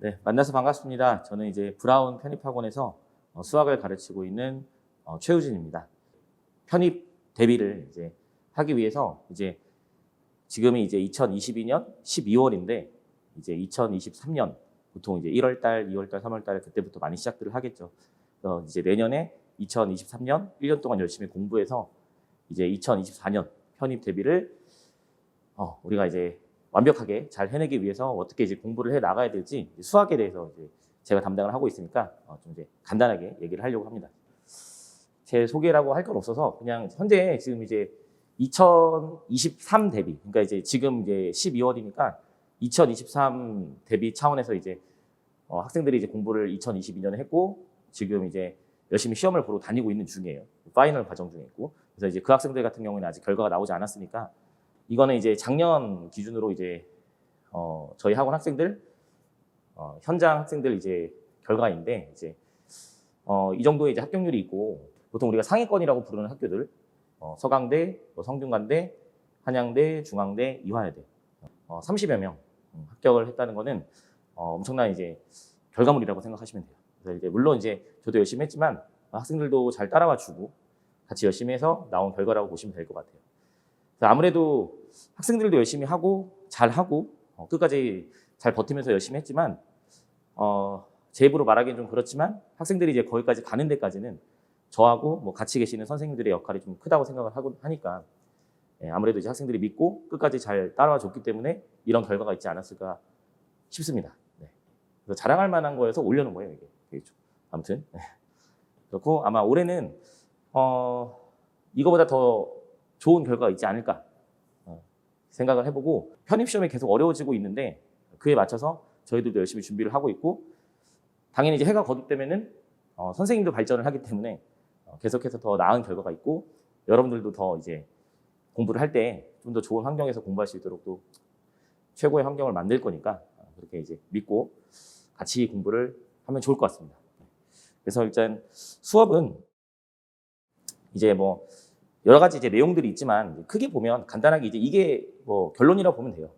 네, 만나서 반갑습니다. 저는 이제 브라운 편입학원에서 수학을 가르치고 있는 최우진입니다. 편입 대비를 이제 하기 위해서 이제 지금이 이제 2022년 12월인데 이제 2023년 보통 이제 1월 달, 2월 달, 3월 달 그때부터 많이 시작들을 하겠죠. 그래서 이제 내년에 2023년 1년 동안 열심히 공부해서 이제 2024년 편입 대비를 우리가 이제 완벽하게 잘 해내기 위해서 어떻게 이제 공부를 해 나가야 될지 수학에 대해서 이제 제가 담당을 하고 있으니까 좀 이제 간단하게 얘기를 하려고 합니다. 제 소개라고 할 건 없어서 그냥 현재 지금 이제 2023 대비, 그러니까 이제 지금 이제 12월이니까 2023 대비 차원에서 이제 학생들이 이제 공부를 2022년에 했고 지금 이제 열심히 시험을 보러 다니고 있는 중이에요. 파이널 과정 중에 있고. 그래서 이제 그 학생들 같은 경우에는 아직 결과가 나오지 않았으니까 이거는 이제 작년 기준으로 이제 저희 학원 학생들 현장 학생들 이제 결과인데 이제 이 정도의 이제 합격률이 있고 보통 우리가 상위권이라고 부르는 학교들 서강대, 성균관대, 한양대, 중앙대, 이화여대 30여 명 합격을 했다는 거는 엄청난 이제 결과물이라고 생각하시면 돼요. 그래서 이제 물론 이제 저도 열심히 했지만 학생들도 잘 따라와 주고 같이 열심히 해서 나온 결과라고 보시면 될 것 같아요. 아무래도 학생들도 열심히 하고 잘하고 끝까지 잘 버티면서 열심히 했지만 제 입으로 말하기는 좀 그렇지만 학생들이 이제 거기까지 가는 데까지는 저하고 뭐 같이 계시는 선생님들의 역할이 좀 크다고 생각을 하고 하니까 아무래도 이제 학생들이 믿고 끝까지 잘 따라와 줬기 때문에 이런 결과가 있지 않았을까 싶습니다. 네. 그래서 자랑할 만한 거여서 올려놓은 거예요, 이게. 아무튼 그렇고 아마 올해는 이거보다 더 좋은 결과가 있지 않을까 생각을 해보고 편입시험이 계속 어려워지고 있는데 그에 맞춰서 저희들도 열심히 준비를 하고 있고 당연히 이제 해가 거듭되면은 선생님도 발전을 하기 때문에 계속해서 더 나은 결과가 있고 여러분들도 더 이제 공부를 할 때 좀 더 좋은 환경에서 공부할 수 있도록 또 최고의 환경을 만들 거니까 그렇게 이제 믿고 같이 공부를 하면 좋을 것 같습니다. 그래서 일단 수업은 이제 뭐 여러 가지 이제 내용들이 있지만 크게 보면 간단하게 이제 이게 뭐 결론이라고 보면 돼요.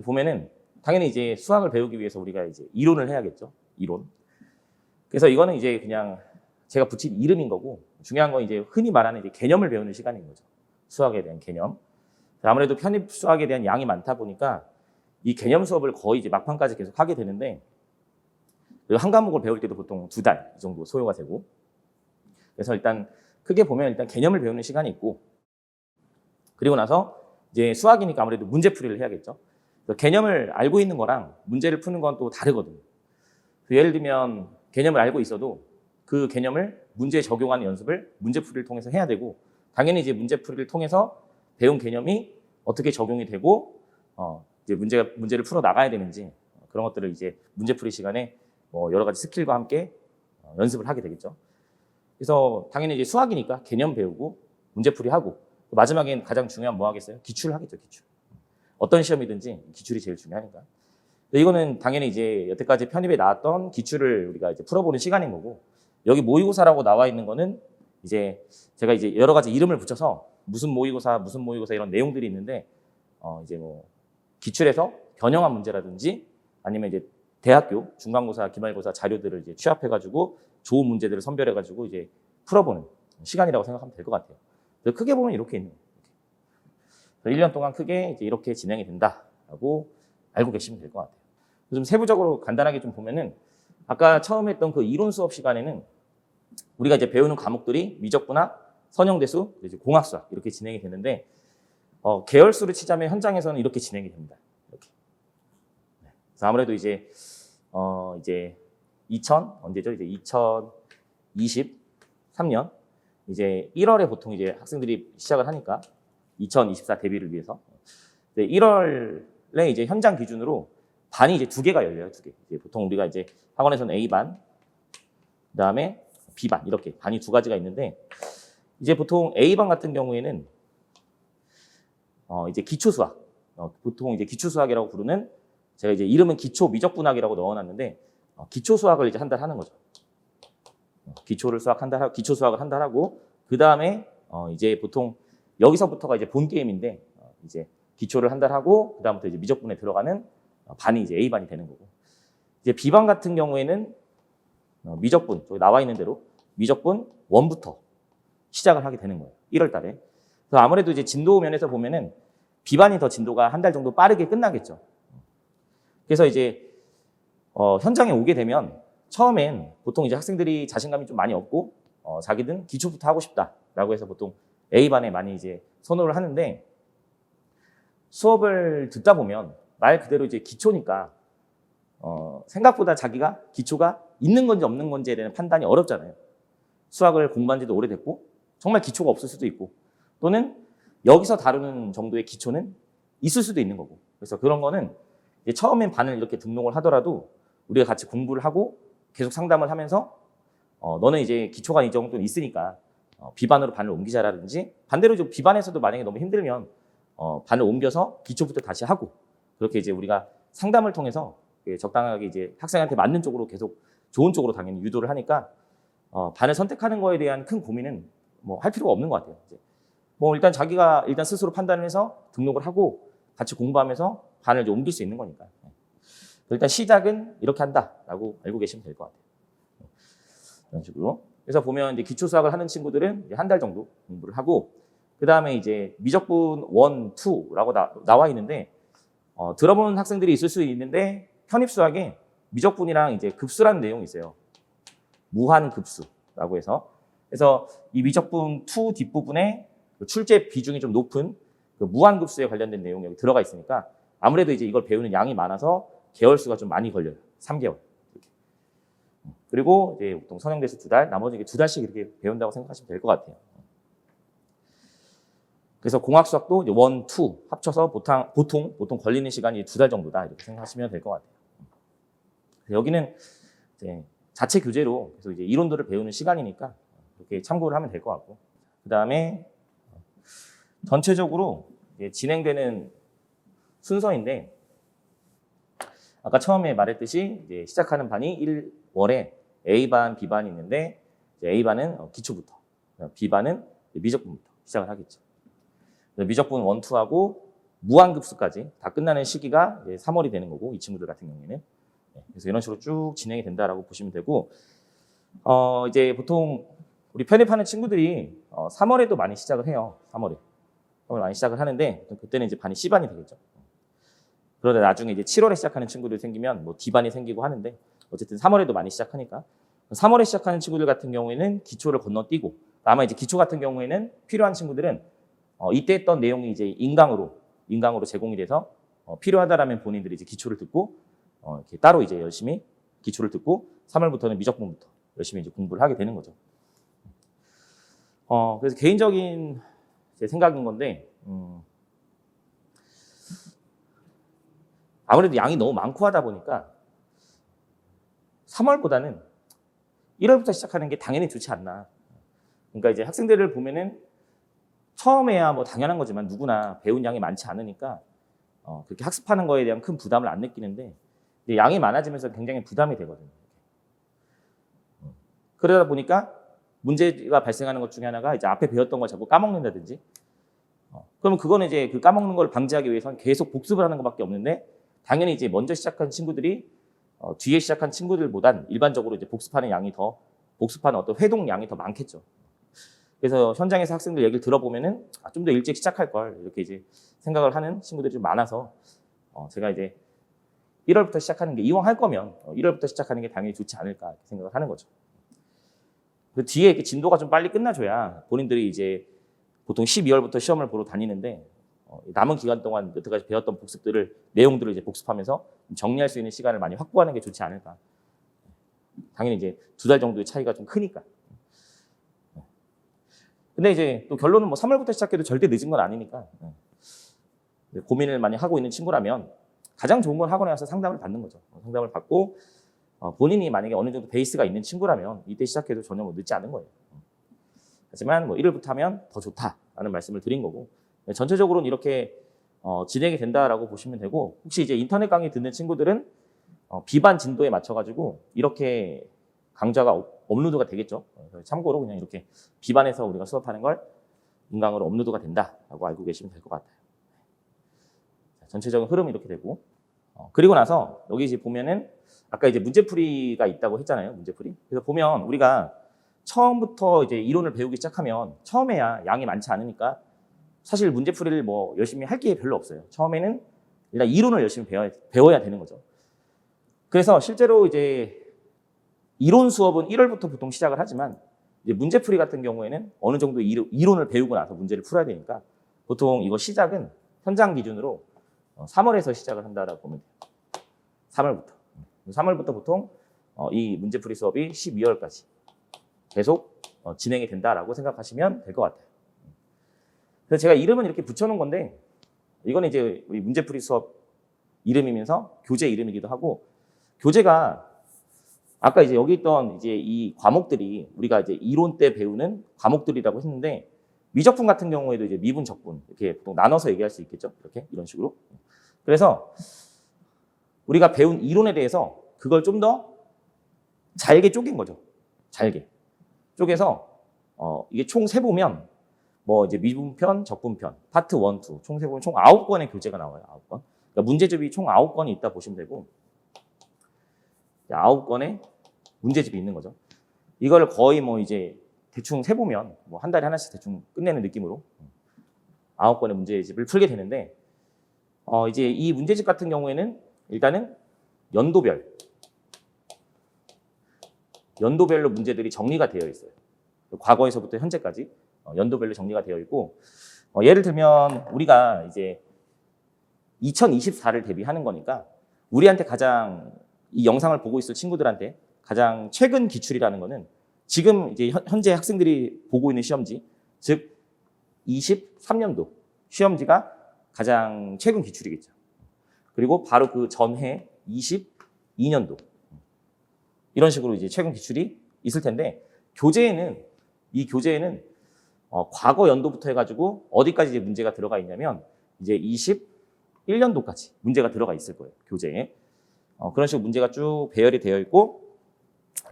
보면은 당연히 이제 수학을 배우기 위해서 우리가 이제 이론을 해야겠죠. 이론. 그래서 이거는 이제 그냥 제가 붙인 이름인 거고 중요한 건 이제 흔히 말하는 이제 개념을 배우는 시간인 거죠. 수학에 대한 개념. 아무래도 편입 수학에 대한 양이 많다 보니까 이 개념 수업을 거의 이제 막판까지 계속 하게 되는데 한 과목을 배울 때도 보통 2달 이 정도 소요가 되고 그래서 일단 크게 보면 일단 개념을 배우는 시간이 있고 그리고 나서 이제 수학이니까 아무래도 문제풀이를 해야겠죠. 개념을 알고 있는 거랑 문제를 푸는 건 또 다르거든요. 예를 들면 개념을 알고 있어도 그 개념을 문제에 적용하는 연습을 문제풀이를 통해서 해야 되고 당연히 이제 문제풀이를 통해서 배운 개념이 어떻게 적용이 되고 이제 문제를 풀어 나가야 되는지 그런 것들을 이제 문제풀이 시간에 뭐 여러 가지 스킬과 함께 연습을 하게 되겠죠. 그래서 당연히 이제 수학이니까 개념 배우고 문제풀이 하고 마지막엔 가장 중요한 뭐 하겠어요? 기출을 하겠죠, 기출. 어떤 시험이든지 기출이 제일 중요하니까. 이거는 당연히 이제 여태까지 편입에 나왔던 기출을 우리가 이제 풀어보는 시간인 거고 여기 모의고사라고 나와 있는 거는 이제 제가 이제 여러 가지 이름을 붙여서 무슨 모의고사 이런 내용들이 있는데 이제 뭐 기출에서 변형한 문제라든지 아니면 이제 대학교 중간고사, 기말고사 자료들을 이제 취합해가지고 좋은 문제들을 선별해가지고 이제 풀어보는 시간이라고 생각하면 될 것 같아요. 크게 보면 이렇게 있는 거예요. 1년 동안 크게 이제 이렇게 진행이 된다라고 알고 계시면 될 것 같아요. 좀 세부적으로 간단하게 좀 보면은 아까 처음 했던 그 이론 수업 시간에는 우리가 이제 배우는 과목들이 미적분학, 선형대수, 이제 공학수학 이렇게 진행이 되는데 계열수를 치자면 현장에서는 이렇게 진행이 됩니다. 이렇게. 그래서 아무래도 이제 2023년 이제 1월에 보통 이제 학생들이 시작을 하니까 2024 대비를 위해서 1월에 이제 현장 기준으로 반이 이제 2개가 열려요. 2개. 이제 보통 우리가 이제 학원에서는 A반, 그다음에 B반 이렇게 반이 2가지가 있는데 이제 보통 A반 같은 경우에는 이제 기초 수학, 보통 이제 기초 수학이라고 부르는 제가 이제 이름은 기초 미적분학이라고 넣어놨는데 기초 수학을 이제 한 달 하는 거죠. 기초 수학을 한 달 하고 그 다음에 이제 보통 여기서부터가 이제 본 게임인데 이제 기초를 한 달 하고 그 다음부터 이제 미적분에 들어가는 반이 이제 A반이 되는 거고 이제 B반 같은 경우에는 미적분, 저기 나와 있는 대로 미적분 1부터 시작을 하게 되는 거예요. 1월 달에. 그래서 아무래도 이제 진도 면에서 보면은 B반이 더 진도가 한 달 정도 빠르게 끝나겠죠. 그래서 이제 현장에 오게 되면 처음엔 보통 이제 학생들이 자신감이 좀 많이 없고 자기는 기초부터 하고 싶다라고 해서 보통 A반에 많이 이제 선호를 하는데 수업을 듣다 보면 말 그대로 이제 기초니까 생각보다 자기가 기초가 있는 건지 없는 건지에 대한 판단이 어렵잖아요. 수학을 공부한 지도 오래됐고 정말 기초가 없을 수도 있고 또는 여기서 다루는 정도의 기초는 있을 수도 있는 거고 그래서 그런 거는 이제 처음엔 반을 이렇게 등록을 하더라도 우리가 같이 공부를 하고 계속 상담을 하면서 너는 이제 기초가 이 정도는 있으니까 B반으로 반을 옮기자라든지 반대로 좀 B반에서도 만약에 너무 힘들면 반을 옮겨서 기초부터 다시 하고 그렇게 이제 우리가 상담을 통해서 적당하게 이제 학생한테 맞는 쪽으로 계속 좋은 쪽으로 당연히 유도를 하니까 반을 선택하는 거에 대한 큰 고민은 뭐 할 필요가 없는 것 같아요. 이제 뭐 일단 자기가 일단 스스로 판단을 해서 등록을 하고 같이 공부하면서 반을 이제 옮길 수 있는 거니까 일단 시작은 이렇게 한다라고 알고 계시면 될 것 같아요. 이런 식으로. 그래서 보면 이제 기초 수학을 하는 친구들은 한 달 정도 공부를 하고 그 다음에 이제 미적분 1, 2라고 나와 있는데 들어본 학생들이 있을 수 있는데 편입 수학에 미적분이랑 이제 급수라는 내용이 있어요. 무한급수라고 해서 그래서 이 미적분 2 뒷부분에 출제 비중이 좀 높은 그 무한급수에 관련된 내용이 여기 들어가 있으니까 아무래도 이제 이걸 배우는 양이 많아서 개월수가 좀 많이 걸려요. 3개월. 이렇게. 그리고 이제 보통 선행돼서 2달, 나머지 2달씩 이렇게 배운다고 생각하시면 될 것 같아요. 그래서 공학수학도 이제 1, 2 합쳐서 보통 걸리는 시간이 2달 정도다 이렇게 생각하시면 될 것 같아요. 여기는 이제 자체 교재로 계속 이제 이론들을 배우는 시간이니까 이렇게 참고를 하면 될 것 같고 그 다음에 전체적으로 진행되는 순서인데 아까 처음에 말했듯이 이제 시작하는 반이 1월에 A반, B반이 있는데 A반은 기초부터 B반은 미적분부터 시작을 하겠죠. 미적분 1, 2하고 무한급수까지 다 끝나는 시기가 3월이 되는 거고 이 친구들 같은 경우에는 그래서 이런 식으로 쭉 진행이 된다라고 보시면 되고 이제 보통 우리 편입하는 친구들이 3월에도 많이 시작을 해요. 3월에 많이 시작을 하는데 그때는 이제 반이 C반이 되겠죠. 그러다 나중에 이제 7월에 시작하는 친구들 생기면 뭐 D반이 생기고 하는데 어쨌든 3월에도 많이 시작하니까 3월에 시작하는 친구들 같은 경우에는 기초를 건너뛰고 아마 이제 기초 같은 경우에는 필요한 친구들은 이때 했던 내용이 이제 인강으로 제공이 돼서 필요하다라면 본인들이 이제 기초를 듣고 이렇게 따로 이제 열심히 기초를 듣고 3월부터는 미적분부터 열심히 이제 공부를 하게 되는 거죠. 그래서 개인적인 제 생각인 건데 아무래도 양이 너무 많고 하다 보니까 3월보다는 1월부터 시작하는 게 당연히 좋지 않나. 그러니까 이제 학생들을 보면은 처음에야 뭐 당연한 거지만 누구나 배운 양이 많지 않으니까 그렇게 학습하는 거에 대한 큰 부담을 안 느끼는데 양이 많아지면서 굉장히 부담이 되거든요. 그러다 보니까 문제가 발생하는 것 중에 하나가 이제 앞에 배웠던 걸 자꾸 까먹는다든지 그러면 그거는 이제 그 까먹는 걸 방지하기 위해서는 계속 복습을 하는 것밖에 없는데 당연히 이제 먼저 시작한 친구들이 뒤에 시작한 친구들보단 일반적으로 이제 복습하는 어떤 회동 양이 더 많겠죠. 그래서 현장에서 학생들 얘기를 들어보면은 좀 더 일찍 시작할 걸 이렇게 이제 생각을 하는 친구들이 좀 많아서 제가 이제 1월부터 시작하는 게 이왕 할 거면 1월부터 시작하는 게 당연히 좋지 않을까 이렇게 생각을 하는 거죠. 그 뒤에 이렇게 진도가 좀 빨리 끝나줘야 본인들이 이제 보통 12월부터 시험을 보러 다니는데 남은 기간 동안 여태까지 배웠던 내용들을 이제 복습하면서 정리할 수 있는 시간을 많이 확보하는 게 좋지 않을까. 당연히 이제 2달 정도의 차이가 좀 크니까. 근데 이제 또 결론은 뭐 3월부터 시작해도 절대 늦은 건 아니니까 고민을 많이 하고 있는 친구라면 가장 좋은 건 학원에 가서 상담을 받는 거죠. 상담을 받고 본인이 만약에 어느 정도 베이스가 있는 친구라면 이때 시작해도 전혀 뭐 늦지 않은 거예요. 하지만 뭐 1월부터 하면 더 좋다라는 말씀을 드린 거고 전체적으로는 이렇게 진행이 된다라고 보시면 되고 혹시 이제 인터넷 강의 듣는 친구들은 B반 진도에 맞춰가지고 이렇게 강좌가 업로드가 되겠죠. 참고로 그냥 이렇게 B반에서 우리가 수업하는 걸 인강으로 업로드가 된다라고 알고 계시면 될 것 같아요. 전체적인 흐름이 이렇게 되고 그리고 나서 여기 이제 보면은 아까 이제 문제풀이가 있다고 했잖아요. 문제풀이. 그래서 보면 우리가 처음부터 이제 이론을 배우기 시작하면 처음에야 양이 많지 않으니까 사실 문제풀이를 뭐 열심히 할 게 별로 없어요. 처음에는 일단 이론을 열심히 배워야 되는 거죠. 그래서 실제로 이제 이론 수업은 1월부터 보통 시작을 하지만 이제 문제풀이 같은 경우에는 어느 정도 이론을 배우고 나서 문제를 풀어야 되니까 보통 이거 시작은 현장 기준으로 3월에서 시작을 한다라고 보면 돼요. 3월부터 보통 이 문제풀이 수업이 12월까지 계속 진행이 된다라고 생각하시면 될 것 같아요. 그래서 제가 이름은 이렇게 붙여놓은 건데 이거는 이제 우리 문제풀이 수업 이름이면서 교재 이름이기도 하고 교재가 아까 이제 여기 있던 이제 이 과목들이 우리가 이제 이론 때 배우는 과목들이라고 했는데 미적분 같은 경우에도 이제 미분, 적분 이렇게 보통 나눠서 얘기할 수 있겠죠. 이렇게 이런 식으로. 그래서 우리가 배운 이론에 대해서 그걸 좀 더 잘게 쪼갠 거죠. 잘게 쪼개서 이게 총 세보면 뭐 이제 미분편, 적분편, 파트 1, 2 총 세보면 총 9권의 교재가 나와요. 9권. 그러니까 문제집이 총 9권이 있다 보시면 되고 9권의 문제집이 있는 거죠. 이걸 거의 뭐 이제 대충 세보면 뭐 한 달에 하나씩 대충 끝내는 느낌으로 9권의 문제집을 풀게 되는데 이제 이 문제집 같은 경우에는 일단은 연도별로 문제들이 정리가 되어 있어요. 과거에서부터 현재까지 연도별로 정리가 되어 있고 예를 들면 우리가 이제 2024를 대비하는 거니까 우리한테 가장 이 영상을 보고 있을 친구들한테 가장 최근 기출이라는 거는 지금 이제 현재 학생들이 보고 있는 시험지, 즉 23년도 시험지가 가장 최근 기출이겠죠. 그리고 바로 그 전해 22년도 이런 식으로 이제 최근 기출이 있을 텐데 이 교재에는 과거 연도부터 해가지고 어디까지 이제 문제가 들어가 있냐면 이제 21년도까지 문제가 들어가 있을 거예요. 교재에. 그런 식으로 문제가 쭉 배열이 되어 있고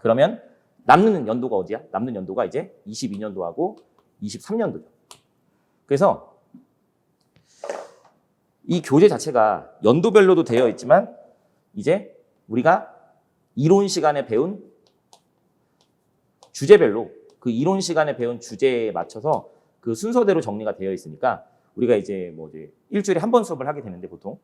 그러면 남는 연도가 어디야? 남는 연도가 이제 22년도하고 23년도죠. 그래서 이 교재 자체가 연도별로도 되어 있지만 이제 우리가 이론 시간에 배운 주제별로 그 이론 시간에 배운 주제에 맞춰서 그 순서대로 정리가 되어 있으니까 우리가 이제 뭐 이제 일주일에 한 번 수업을 하게 되는데 보통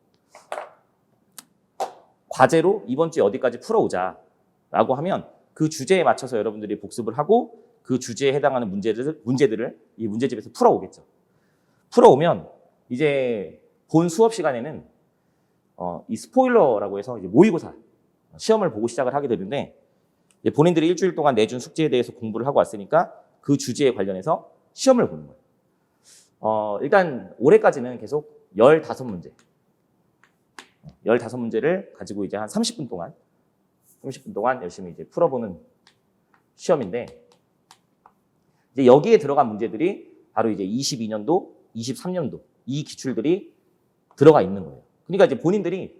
과제로 이번 주에 어디까지 풀어오자라고 하면 그 주제에 맞춰서 여러분들이 복습을 하고 그 주제에 해당하는 문제들을 이 문제집에서 풀어오겠죠. 풀어오면 이제 본 수업 시간에는 이 스포일러라고 해서 이제 모의고사 시험을 보고 시작을 하게 되는데 본인들이 일주일 동안 내준 숙제에 대해서 공부를 하고 왔으니까 그 주제에 관련해서 시험을 보는 거예요. 일단 올해까지는 계속 15문제. 15문제를 가지고 이제 한 30분 동안 열심히 이제 풀어보는 시험인데 이제 여기에 들어간 문제들이 바로 이제 22년도, 23년도 이 기출들이 들어가 있는 거예요. 그러니까 이제 본인들이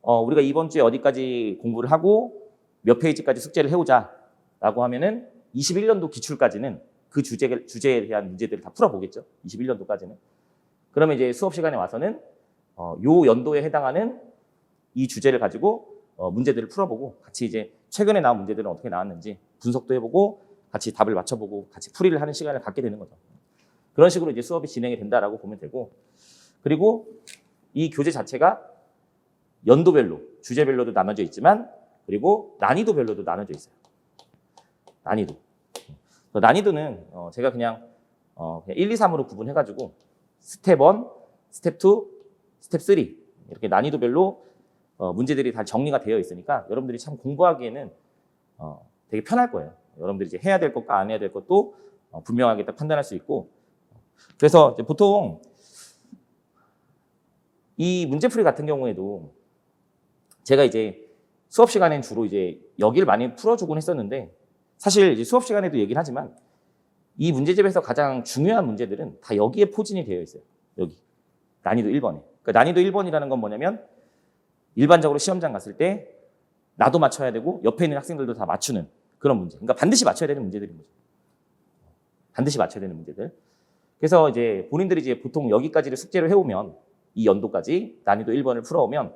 우리가 이번 주에 어디까지 공부를 하고 몇 페이지까지 숙제를 해오자라고 하면은 21년도 기출까지는 그 주제에 대한 문제들을 다 풀어보겠죠. 21년도까지는. 그러면 이제 수업 시간에 와서는 요 연도에 해당하는 이 주제를 가지고 문제들을 풀어보고 같이 이제 최근에 나온 문제들은 어떻게 나왔는지 분석도 해보고 같이 답을 맞춰보고 같이 풀이를 하는 시간을 갖게 되는 거죠. 그런 식으로 이제 수업이 진행이 된다라고 보면 되고 그리고 이 교재 자체가 연도별로, 주제별로도 나눠져 있지만 그리고 난이도별로도 나눠져 있어요. 난이도는 제가 그냥 1, 2, 3으로 구분해가지고 스텝 1, 스텝 2, 스텝 3 이렇게 난이도별로 문제들이 다 정리가 되어 있으니까 여러분들이 참 공부하기에는 되게 편할 거예요. 여러분들이 이제 해야 될 것과 안 해야 될 것도 분명하게 딱 판단할 수 있고 그래서 이제 보통 이 문제풀이 같은 경우에도 제가 이제 수업 시간엔 주로 이제 여기를 많이 풀어주곤 했었는데 사실 이제 수업 시간에도 얘기를 하지만 이 문제집에서 가장 중요한 문제들은 다 여기에 포진이 되어 있어요. 여기 난이도 1번에. 그러니까 난이도 1번이라는 건 뭐냐면 일반적으로 시험장 갔을 때 나도 맞춰야 되고 옆에 있는 학생들도 다 맞추는 그런 문제. 그러니까 반드시 맞춰야 되는 문제들인 거죠. 반드시 맞춰야 되는 문제들. 그래서 이제 본인들이 이제 보통 여기까지를 숙제를 해오면 이 연도까지 난이도 1번을 풀어오면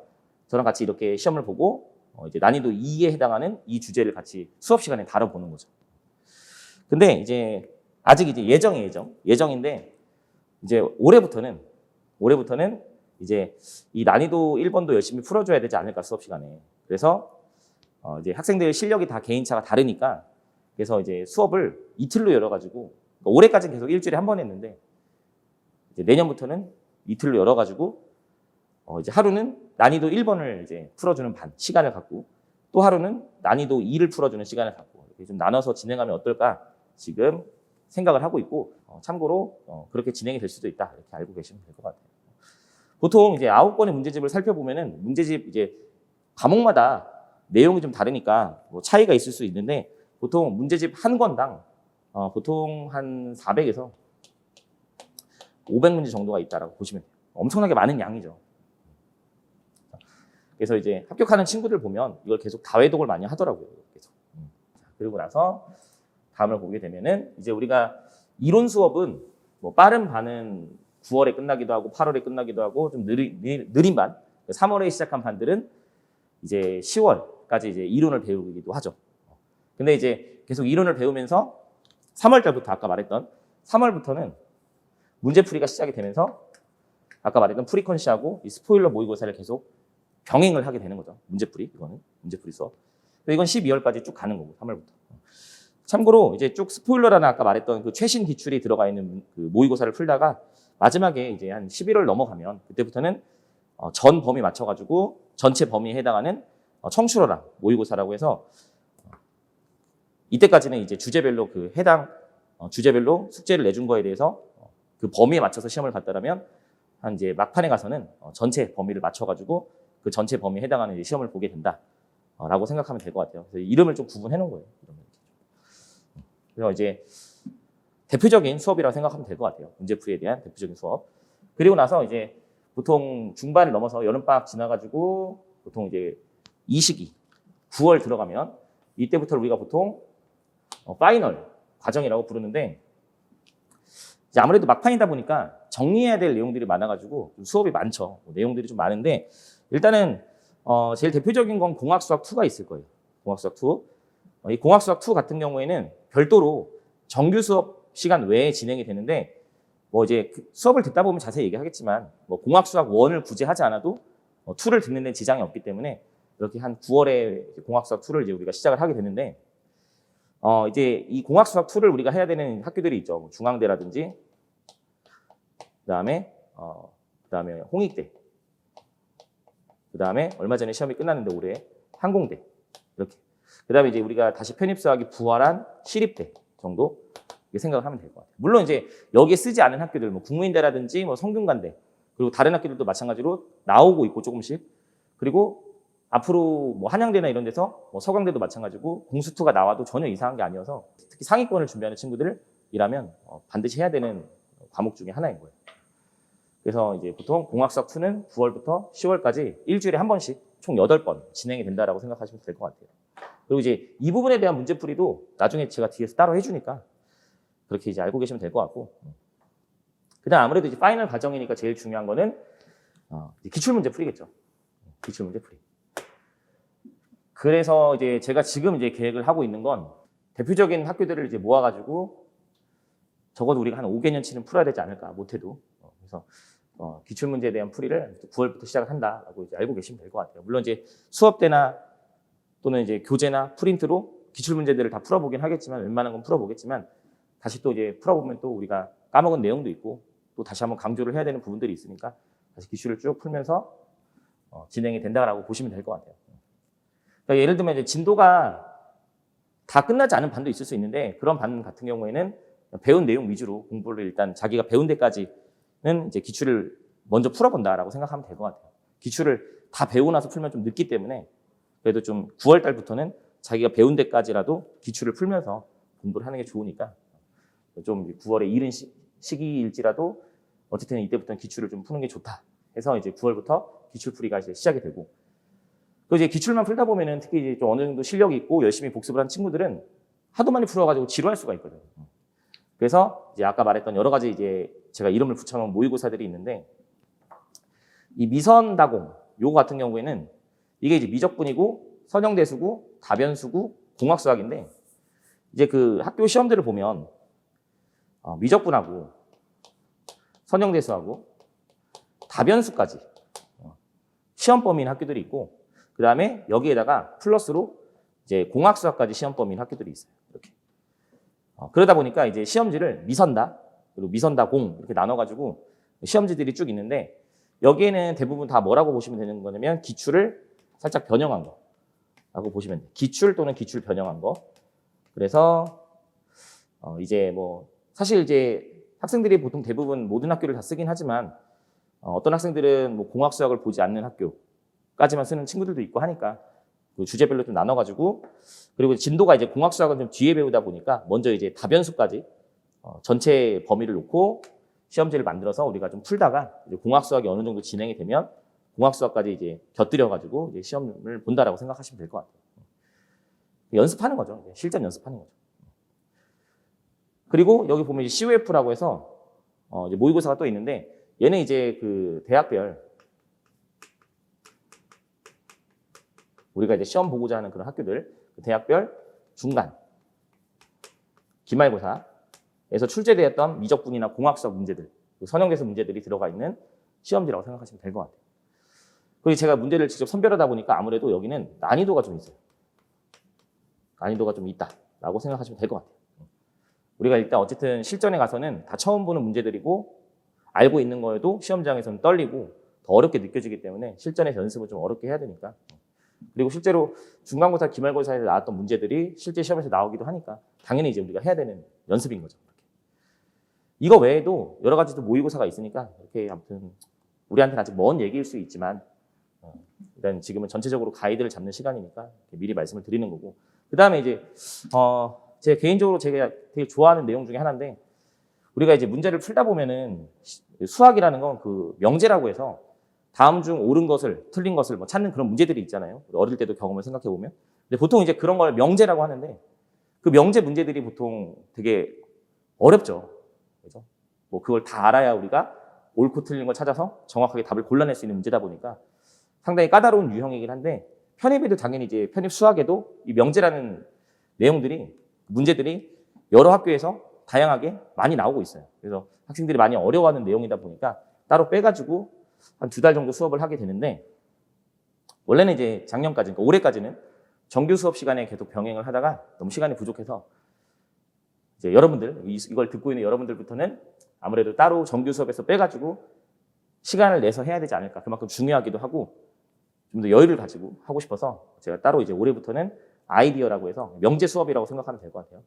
저랑 같이 이렇게 시험을 보고 이제 난이도 2에 해당하는 이 주제를 같이 수업 시간에 다뤄보는 거죠. 근데 이제 아직 이제 예정인데 이제 올해부터는 이제 이 난이도 1번도 열심히 풀어줘야 되지 않을까 수업 시간에. 그래서 이제 학생들 실력이 다 개인차가 다르니까 그래서 이제 수업을 이틀로 열어가지고 그러니까 올해까지는 계속 일주일에 한 번 했는데 이제 내년부터는 이틀로 열어가지고 이제 하루는 난이도 1번을 이제 풀어주는 시간을 갖고 또 하루는 난이도 2를 풀어주는 시간을 갖고 이렇게 좀 나눠서 진행하면 어떨까 지금 생각을 하고 있고 참고로 그렇게 진행이 될 수도 있다 이렇게 알고 계시면 될 것 같아요. 보통 이제 9권의 문제집을 살펴보면은 문제집 이제 과목마다 내용이 좀 다르니까 뭐 차이가 있을 수 있는데 보통 문제집 한 권당 보통 한 400에서 500문제 정도가 있다라고 보시면 돼요. 엄청나게 많은 양이죠. 그래서 이제 합격하는 친구들 보면 이걸 계속 다회독을 많이 하더라고요. 계속. 그리고 나서 다음을 보게 되면은 이제 우리가 이론 수업은 뭐 빠른 반은 9월에 끝나기도 하고 8월에 끝나기도 하고 좀 느린 반, 3월에 시작한 반들은 이제 10월까지 이제 이론을 배우기도 하죠. 근데 이제 계속 이론을 배우면서 3월 달부터 아까 말했던 3월부터는 문제풀이가 시작이 되면서 아까 말했던 프리퀀시하고 이 스포일러 모의고사를 계속 병행을 하게 되는 거죠. 이거는 문제풀이 수업. 이건 12월까지 쭉 가는 거고 3월부터. 참고로 이제 쭉 스포일러라는 아까 말했던 그 최신 기출이 들어가 있는 그 모의고사를 풀다가 마지막에 이제 한 11월 넘어가면 그때부터는 전 범위 맞춰가지고 전체 범위에 해당하는 청출어랑 모의고사라고 해서 이때까지는 이제 주제별로 그 해당 주제별로 숙제를 내준 거에 대해서 그 범위에 맞춰서 시험을 봤다면 한 이제 막판에 가서는 전체 범위를 맞춰가지고 그 전체 범위에 해당하는 이제 시험을 보게 된다라고 생각하면 될 것 같아요. 그래서 이름을 좀 구분해 놓은 거예요. 그래서 이제 대표적인 수업이라고 생각하면 될 것 같아요. 문제풀이에 대한 대표적인 수업. 그리고 나서 이제 보통 중반을 넘어서 여름방학 지나가지고 보통 이제 이 시기 9월 들어가면 이때부터 우리가 보통 파이널 과정이라고 부르는데 이제 아무래도 막판이다 보니까 정리해야 될 내용들이 많아가지고 좀 수업이 많죠. 내용들이 좀 많은데 일단은 제일 대표적인 건 공학수학2가 있을 거예요. 공학수학2. 이 공학수학2 같은 경우에는 별도로 정규 수업 시간 외에 진행이 되는데 뭐 이제 수업을 듣다 보면 자세히 얘기하겠지만 뭐 공학수학1을 굳이 하지 않아도 2를 듣는 데 지장이 없기 때문에 이렇게 한 9월에 공학수학2를 이제 우리가 시작을 하게 되는데 이제 이 공학수학2를 우리가 해야 되는 학교들이 있죠. 뭐 중앙대라든지 그다음에 홍익대 그다음에 얼마 전에 시험이 끝났는데 올해 항공대 이렇게 그다음에 이제 우리가 다시 편입수학이 부활한 시립대 정도 이렇게 생각을 하면 될 것 같아요. 물론 이제 여기에 쓰지 않은 학교들 뭐 국민대라든지 뭐 성균관대 그리고 다른 학교들도 마찬가지로 나오고 있고 조금씩 그리고 앞으로 뭐 한양대나 이런 데서 뭐 서강대도 마찬가지고 공수2가 나와도 전혀 이상한 게 아니어서 특히 상위권을 준비하는 친구들이라면 반드시 해야 되는 과목 중에 하나인 거예요. 그래서 이제 보통 공학수학2는 9월부터 10월까지 일주일에 한 번씩 총 8번 진행이 된다라고 생각하시면 될 것 같아요. 그리고 이제 이 부분에 대한 문제풀이도 나중에 제가 뒤에서 따로 해주니까 그렇게 이제 알고 계시면 될 것 같고. 그다음 아무래도 이제 파이널 과정이니까 제일 중요한 거는 기출문제 풀이겠죠. 기출문제 풀이. 그래서 이제 제가 지금 이제 계획을 하고 있는 건 대표적인 학교들을 이제 모아가지고 적어도 우리가 한 5개년치는 풀어야 되지 않을까 못해도. 그래서 기출문제에 대한 풀이를 9월부터 시작을 한다라고 이제 알고 계시면 될 것 같아요. 물론 이제 수업 때나 또는 이제 교재나 프린트로 기출문제들을 다 풀어보긴 하겠지만 웬만한 건 풀어보겠지만 다시 또 이제 풀어보면 또 우리가 까먹은 내용도 있고 또 다시 한번 강조를 해야 되는 부분들이 있으니까 다시 기출을 쭉 풀면서 진행이 된다라고 보시면 될 것 같아요. 그러니까 예를 들면 이제 진도가 다 끝나지 않은 반도 있을 수 있는데 그런 반 같은 경우에는 배운 내용 위주로 공부를 일단 자기가 배운 데까지는 이제 기출을 먼저 풀어본다라고 생각하면 될 것 같아요. 기출을 다 배우고 나서 풀면 좀 늦기 때문에 그래도 좀 9월 달부터는 자기가 배운 데까지라도 기출을 풀면서 공부를 하는 게 좋으니까 좀 9월에 이른 시기일지라도 어쨌든 이때부터는 기출을 좀 푸는 게 좋다 해서 이제 9월부터 기출풀이가 이제 시작이 되고 또 이제 기출만 풀다 보면은 특히 이제 좀 어느 정도 실력이 있고 열심히 복습을 한 친구들은 하도 많이 풀어가지고 지루할 수가 있거든요. 그래서 이제 아까 말했던 여러 가지 이제 제가 이름을 붙여놓은 모의고사들이 있는데 이 미선다공 요거 같은 경우에는 이게 이제 미적분이고 선형대수고 다변수고 공학수학인데 이제 그 학교 시험들을 보면 미적분하고 선형대수하고 다변수까지 시험 범위인 학교들이 있고 그 다음에 여기에다가 플러스로 이제 공학수학까지 시험 범위인 학교들이 있어요. 이렇게. 그러다 보니까 이제 시험지를 미선다 그리고 미선다 공 이렇게 나눠가지고 시험지들이 쭉 있는데 여기에는 대부분 다 뭐라고 보시면 되는 거냐면 기출을 살짝 변형한 거라고 보시면 돼요. 기출 또는 기출 변형한 거. 그래서 이제 뭐 사실 이제 학생들이 보통 대부분 모든 학교를 다 쓰긴 하지만 어떤 학생들은 뭐 공학수학을 보지 않는 학교까지만 쓰는 친구들도 있고 하니까 그 주제별로 좀 나눠가지고 그리고 진도가 이제 공학수학은 좀 뒤에 배우다 보니까 먼저 이제 다변수까지 전체 범위를 놓고 시험지를 만들어서 우리가 좀 풀다가 이제 공학수학이 어느 정도 진행이 되면 공학수학까지 이제 곁들여가지고 이제 시험을 본다라고 생각하시면 될 것 같아요. 연습하는 거죠. 실전 연습하는 거죠. 그리고 여기 보면 이제 COF라고 해서 이제 모의고사가 또 있는데 얘는 이제 그 대학별 우리가 이제 시험 보고자 하는 그런 학교들 대학별 중간 기말고사에서 출제되었던 미적분이나 공학수학 문제들 선형대수 문제들이 들어가 있는 시험지라고 생각하시면 될 것 같아요. 그리고 제가 문제를 직접 선별하다 보니까 아무래도 여기는 난이도가 좀 있어요. 난이도가 좀 있다라고 생각하시면 될 것 같아요. 우리가 일단 어쨌든 실전에 가서는 다 처음 보는 문제들이고 알고 있는 거에도 시험장에서는 떨리고 더 어렵게 느껴지기 때문에 실전에서 연습을 좀 어렵게 해야 되니까 그리고 실제로 중간고사, 기말고사에서 나왔던 문제들이 실제 시험에서 나오기도 하니까 당연히 이제 우리가 해야 되는 연습인 거죠. 이거 외에도 여러 가지 또 모의고사가 있으니까 이렇게 아무튼 우리한테는 아직 먼 얘기일 수 있지만 일단 지금은 전체적으로 가이드를 잡는 시간이니까 미리 말씀을 드리는 거고 그 다음에 이제 제 개인적으로 제가 되게 좋아하는 내용 중에 하나인데 우리가 이제 문제를 풀다 보면은 수학이라는 건 그 명제라고 해서 다음 중 옳은 것을 틀린 것을 뭐 찾는 그런 문제들이 있잖아요. 어릴 때도 경험을 생각해 보면. 근데 보통 이제 그런 걸 명제라고 하는데 그 명제 문제들이 보통 되게 어렵죠. 그죠? 뭐 그걸 다 알아야 우리가 옳고 틀린 걸 찾아서 정확하게 답을 골라낼 수 있는 문제다 보니까 상당히 까다로운 유형이긴 한데 편입에도 당연히 이제 편입 수학에도 이 명제라는 내용들이 문제들이 여러 학교에서 다양하게 많이 나오고 있어요. 그래서 학생들이 많이 어려워하는 내용이다 보니까 따로 빼가지고 한 2달 정도 수업을 하게 되는데 원래는 이제 작년까지, 그러니까 올해까지는 정규 수업 시간에 계속 병행을 하다가 너무 시간이 부족해서 이제 여러분들, 이걸 듣고 있는 여러분들부터는 아무래도 따로 정규 수업에서 빼가지고 시간을 내서 해야 되지 않을까. 그만큼 중요하기도 하고 좀 더 여유를 가지고 하고 싶어서 제가 따로 이제 올해부터는 아이디어라고 해서 명제 수업이라고 생각하면 될 것 같아요.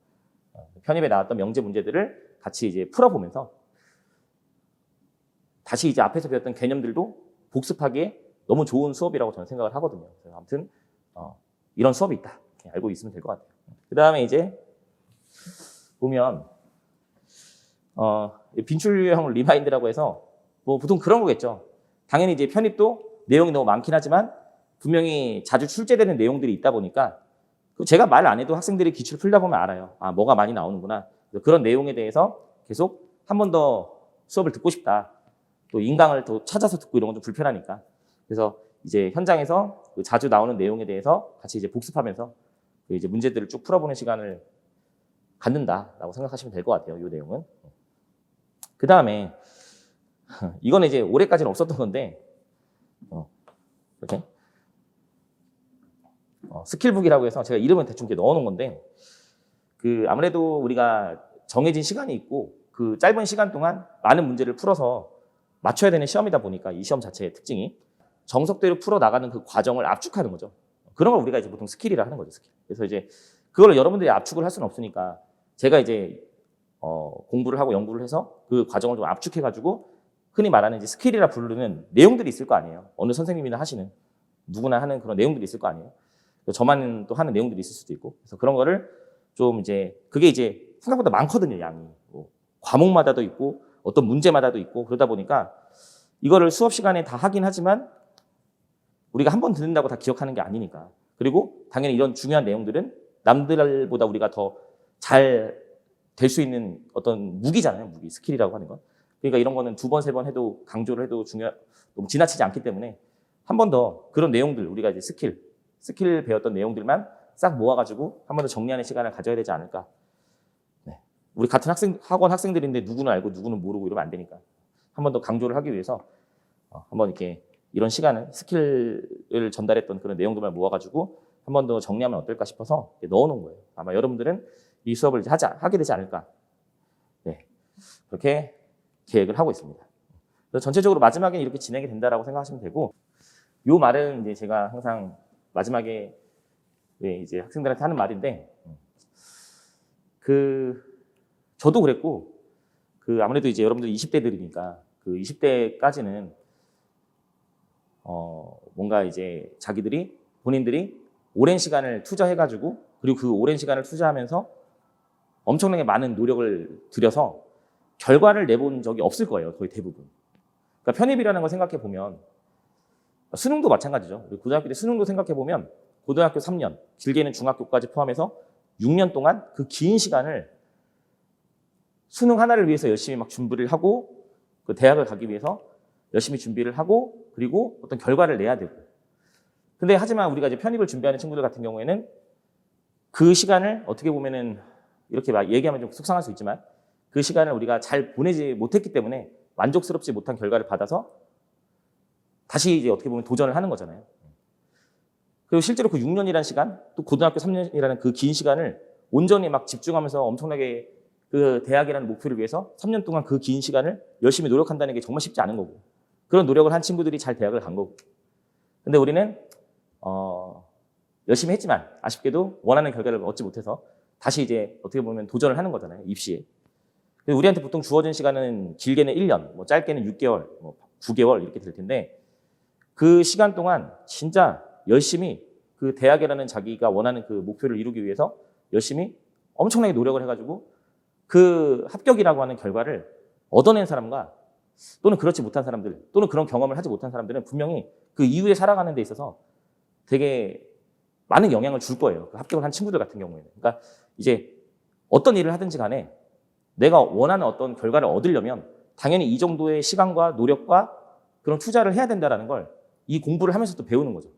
편입에 나왔던 명제 문제들을 같이 이제 풀어보면서 다시 이제 앞에서 배웠던 개념들도 복습하기에 너무 좋은 수업이라고 저는 생각을 하거든요. 그래서 아무튼 이런 수업이 있다. 알고 있으면 될 것 같아요. 그 다음에 이제 보면 빈출형 리마인드라고 해서 뭐 보통 그런 거겠죠. 당연히 이제 편입도 내용이 너무 많긴 하지만 분명히 자주 출제되는 내용들이 있다 보니까 제가 말 안 해도 학생들이 기출 풀다 보면 알아요. 아, 뭐가 많이 나오는구나. 그런 내용에 대해서 계속 한 번 더 수업을 듣고 싶다. 또 인강을 또 찾아서 듣고 이런 건 좀 불편하니까. 그래서 이제 현장에서 그 자주 나오는 내용에 대해서 같이 이제 복습하면서 그 이제 문제들을 쭉 풀어보는 시간을 갖는다라고 생각하시면 될 것 같아요. 이 내용은. 그 다음에 이거는 이제 올해까지는 없었던 건데 이렇게 스킬북이라고 해서 제가 이름은 대충 이렇게 넣어놓은 건데 그 아무래도 우리가 정해진 시간이 있고 그 짧은 시간 동안 많은 문제를 풀어서 맞춰야 되는 시험이다 보니까 이 시험 자체의 특징이 정석대로 풀어 나가는 그 과정을 압축하는 거죠. 그런 걸 우리가 이제 보통 스킬이라 하는 거죠. 스킬. 그래서 이제 그걸 여러분들이 압축을 할 수는 없으니까 제가 이제 공부를 하고 연구를 해서 그 과정을 좀 압축해가지고 흔히 말하는 이제 스킬이라 부르는 내용들이 있을 거 아니에요. 어느 선생님이나 하시는 누구나 하는 그런 내용들이 있을 거 아니에요. 저만 또 하는 내용들이 있을 수도 있고 그래서 그런 거를 좀 이제 그게 이제 생각보다 많거든요. 양이 과목마다도 있고 어떤 문제마다도 있고 그러다 보니까 이거를 수업 시간에 다 하긴 하지만 우리가 한 번 듣는다고 다 기억하는 게 아니니까 그리고 당연히 이런 중요한 내용들은 남들보다 우리가 더 잘 될 수 있는 어떤 무기잖아요. 무기, 스킬이라고 하는 건. 그러니까 이런 거는 2번, 3번 해도 강조를 해도 너무 지나치지 않기 때문에 한 번 더 그런 내용들 우리가 이제 스킬 배웠던 내용들만 싹 모아가지고 한 번 더 정리하는 시간을 가져야 되지 않을까. 네. 우리 같은 학원 학생들인데 누구는 알고 누구는 모르고 이러면 안 되니까 한 번 더 강조를 하기 위해서 한번 이렇게 이런 시간을 스킬을 전달했던 그런 내용들만 모아가지고 한 번 더 정리하면 어떨까 싶어서 넣어놓은 거예요. 아마 여러분들은 이 수업을 이제 하게 되지 않을까. 네. 그렇게 계획을 하고 있습니다. 그래서 전체적으로 마지막에 이렇게 진행이 된다라고 생각하시면 되고, 요 말은 이제 제가 항상 마지막에 이제 학생들한테 하는 말인데, 저도 그랬고, 아무래도 이제 여러분들 20대들이니까 그 20대까지는 뭔가 이제 본인들이 오랜 시간을 투자해가지고, 그리고 그 오랜 시간을 투자하면서 엄청나게 많은 노력을 들여서 결과를 내본 적이 없을 거예요, 거의 대부분. 그러니까 편입이라는 걸 생각해 보면 수능도 마찬가지죠. 우리 고등학교 때 수능도 생각해 보면 고등학교 3년, 길게는 중학교까지 포함해서 6년 동안 그 긴 시간을 수능 하나를 위해서 열심히 막 준비를 하고 그 대학을 가기 위해서 열심히 준비를 하고 그리고 어떤 결과를 내야 되고. 근데 하지만 우리가 이제 편입을 준비하는 친구들 같은 경우에는 그 시간을 어떻게 보면은 이렇게 막 얘기하면 좀 속상할 수 있지만 그 시간을 우리가 잘 보내지 못했기 때문에 만족스럽지 못한 결과를 받아서 다시 이제 어떻게 보면 도전을 하는 거잖아요. 그리고 실제로 그 6년이라는 시간, 또 고등학교 3년이라는 그 긴 시간을 온전히 막 집중하면서 엄청나게 그 대학이라는 목표를 위해서 3년 동안 그 긴 시간을 열심히 노력한다는 게 정말 쉽지 않은 거고, 그런 노력을 한 친구들이 잘 대학을 간 거고. 근데 우리는 열심히 했지만 아쉽게도 원하는 결과를 얻지 못해서 다시 이제 어떻게 보면 도전을 하는 거잖아요, 입시에. 우리한테 보통 주어진 시간은 길게는 1년, 뭐 짧게는 6개월, 뭐 9개월 이렇게 될 텐데 그 시간 동안 진짜 열심히 그 대학이라는 자기가 원하는 그 목표를 이루기 위해서 열심히 엄청나게 노력을 해가지고 그 합격이라고 하는 결과를 얻어낸 사람과 또는 그렇지 못한 사람들 또는 그런 경험을 하지 못한 사람들은 분명히 그 이후에 살아가는 데 있어서 되게 많은 영향을 줄 거예요. 그 합격을 한 친구들 같은 경우에는. 그러니까 이제 어떤 일을 하든지 간에 내가 원하는 어떤 결과를 얻으려면 당연히 이 정도의 시간과 노력과 그런 투자를 해야 된다는 걸 이 공부를 하면서 또 배우는 거죠.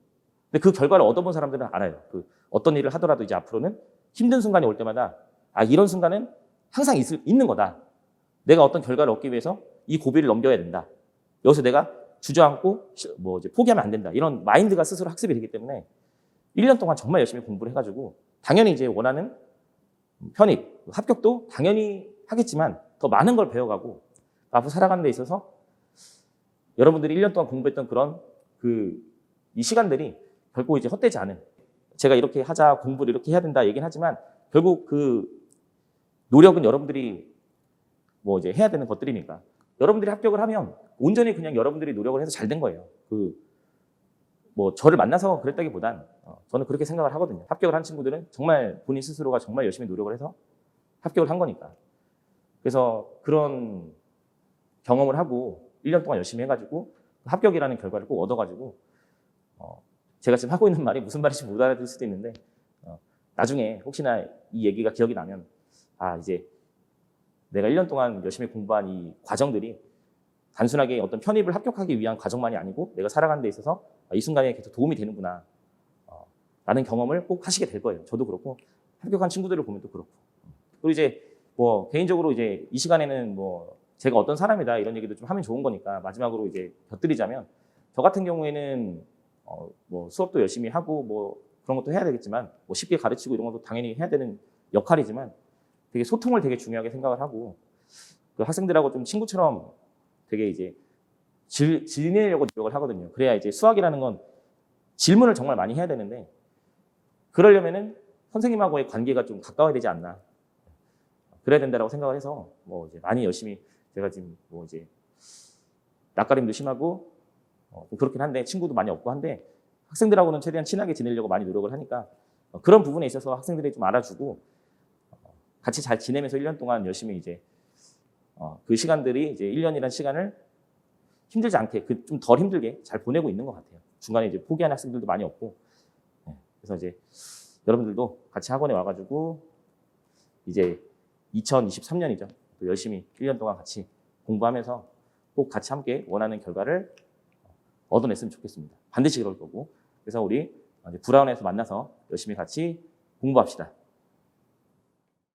근데 그 결과를 얻어본 사람들은 알아요. 어떤 일을 하더라도 이제 앞으로는 힘든 순간이 올 때마다 이런 순간은 항상 있는 거다. 내가 어떤 결과를 얻기 위해서 이 고비를 넘겨야 된다. 여기서 내가 주저앉고 뭐 이제 포기하면 안 된다. 이런 마인드가 스스로 학습이 되기 때문에 1년 동안 정말 열심히 공부를 해가지고 당연히 이제 원하는 편입, 합격도 당연히 하겠지만 더 많은 걸 배워가고 앞으로 살아가는 데 있어서 여러분들이 1년 동안 공부했던 그런 이 시간들이 결국 이제 헛되지 않은, 제가 이렇게 하자, 공부를 이렇게 해야 된다 얘기는 하지만 결국 그 노력은 여러분들이 뭐 이제 해야 되는 것들이니까 여러분들이 합격을 하면 온전히 그냥 여러분들이 노력을 해서 잘 된 거예요. 뭐 저를 만나서 그랬다기보단 저는 그렇게 생각을 하거든요. 합격을 한 친구들은 정말 본인 스스로가 정말 열심히 노력을 해서 합격을 한 거니까. 그래서 그런 경험을 하고 1년 동안 열심히 해가지고 합격이라는 결과를 꼭 얻어가지고 제가 지금 하고 있는 말이 무슨 말인지 못 알아들 수도 있는데 나중에 혹시나 이 얘기가 기억이 나면 이제 내가 1년 동안 열심히 공부한 이 과정들이 단순하게 어떤 편입을 합격하기 위한 과정만이 아니고 내가 살아가는 데 있어서 이 순간에 계속 도움이 되는구나 라는 경험을 꼭 하시게 될 거예요. 저도 그렇고 합격한 친구들을 보면 또 그렇고. 그리고 이제 뭐 개인적으로 이제 이 시간에는 뭐 제가 어떤 사람이다 이런 얘기도 좀 하면 좋은 거니까 마지막으로 이제 곁들이자면 저 같은 경우에는 뭐 수업도 열심히 하고 뭐 그런 것도 해야 되겠지만 뭐 쉽게 가르치고 이런 것도 당연히 해야 되는 역할이지만 되게 소통을 되게 중요하게 생각을 하고 그 학생들하고 좀 친구처럼 되게 이제 지내려고 노력을 하거든요. 그래야 이제 수학이라는 건 질문을 정말 많이 해야 되는데 그러려면은 선생님하고의 관계가 좀 가까워야 되지 않나. 그래야 된다라고 생각을 해서 뭐 이제 많이 열심히 제가 지금 뭐 이제 낯가림도 심하고 좀 그렇긴 한데 친구도 많이 없고 한데 학생들하고는 최대한 친하게 지내려고 많이 노력을 하니까 그런 부분에 있어서 학생들이 좀 알아주고 같이 잘 지내면서 1년 동안 열심히 이제 그 시간들이 이제 1년이라는 시간을 힘들지 않게 좀 덜 힘들게 잘 보내고 있는 것 같아요. 중간에 이제 포기하는 학생들도 많이 없고 그래서 이제 여러분들도 같이 학원에 와가지고 이제 2023년이죠. 또 열심히 1년 동안 같이 공부하면서 꼭 같이 함께 원하는 결과를 얻어냈으면 좋겠습니다. 반드시 그럴 거고. 그래서 우리 이제 브라운에서 만나서 열심히 같이 공부합시다.